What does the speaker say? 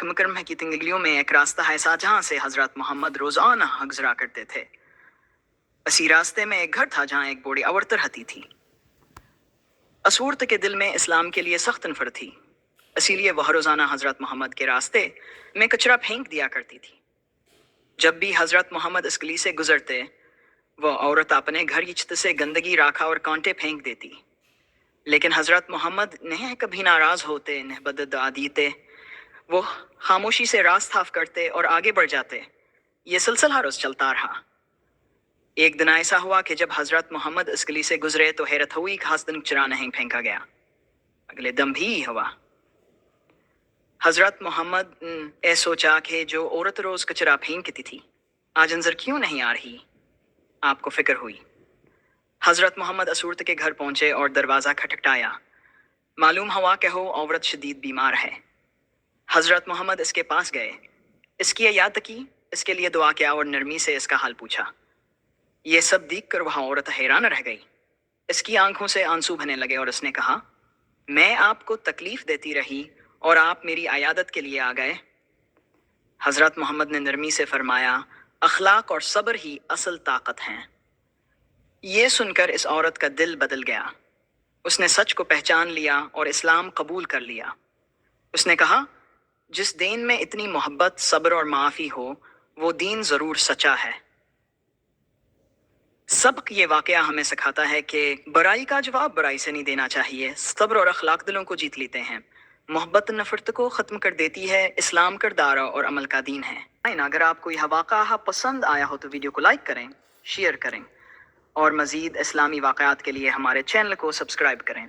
مکرمہ کی تنگلیوں میں ایک راستہ ایسا جہاں سے حضرت محمد روزانہ گزرا کرتے تھے۔ اسی راستے میں ایک گھر تھا جہاں ایک بوڑھی عورت رہتی تھی۔ اس عورت کے دل میں اسلام کے لیے سخت نفرت تھی، اسی لیے وہ روزانہ حضرت محمد کے راستے میں کچرا پھینک دیا کرتی تھی۔ جب بھی حضرت محمد اس گلی سے گزرتے، وہ عورت اپنے گھر کی چھت سے گندگی راکھا اور کانٹے پھینک دیتی، لیکن حضرت محمد نہ کبھی ناراض ہوتے نہ بددعا دیتے۔ وہ خاموشی سے راست صاف کرتے اور آگے بڑھ جاتے۔ یہ سلسلہ ہر روز چلتا رہا۔ ایک دن ایسا ہوا کہ جب حضرت محمد اس گلی سے گزرے تو حیرت ہوئی کہ آج دن کچرا نہیں پھینکا گیا۔ اگلے دم بھی ہوا۔ حضرت محمد نے سوچا کہ جو عورت روز کچرا پھینکتی تھی آج انظر کیوں نہیں آ رہی۔ آپ کو فکر ہوئی۔ حضرت محمد اس عورت کے گھر پہنچے اور دروازہ کھٹکھٹایا۔ معلوم ہوا کہ وہ عورت شدید بیمار ہے۔ حضرت محمد اس کے پاس گئے، اس کی عیادت کی، اس کے لیے دعا کیا اور نرمی سے اس کا حال پوچھا۔ یہ سب دیکھ کر وہ عورت حیران رہ گئی۔ اس کی آنکھوں سے آنسو بہنے لگے اور اس نے کہا، میں آپ کو تکلیف دیتی رہی اور آپ میری عیادت کے لیے آ گئے۔ حضرت محمد نے نرمی سے فرمایا، اخلاق اور صبر ہی اصل طاقت ہیں۔ یہ سن کر اس عورت کا دل بدل گیا۔ اس نے سچ کو پہچان لیا اور اسلام قبول کر لیا۔ اس نے کہا، جس دین میں اتنی محبت، صبر اور معافی ہو، وہ دین ضرور سچا ہے۔ سبق یہ واقعہ ہمیں سکھاتا ہے کہ برائی کا جواب برائی سے نہیں دینا چاہیے۔ صبر اور اخلاق دلوں کو جیت لیتے ہیں، محبت نفرت کو ختم کر دیتی ہے، اسلام کردار اور عمل کا دین ہے۔ اگر آپ کو یہ واقعہ پسند آیا ہو تو ویڈیو کو لائک کریں، شیئر کریں اور مزید اسلامی واقعات کے لیے ہمارے چینل کو سبسکرائب کریں۔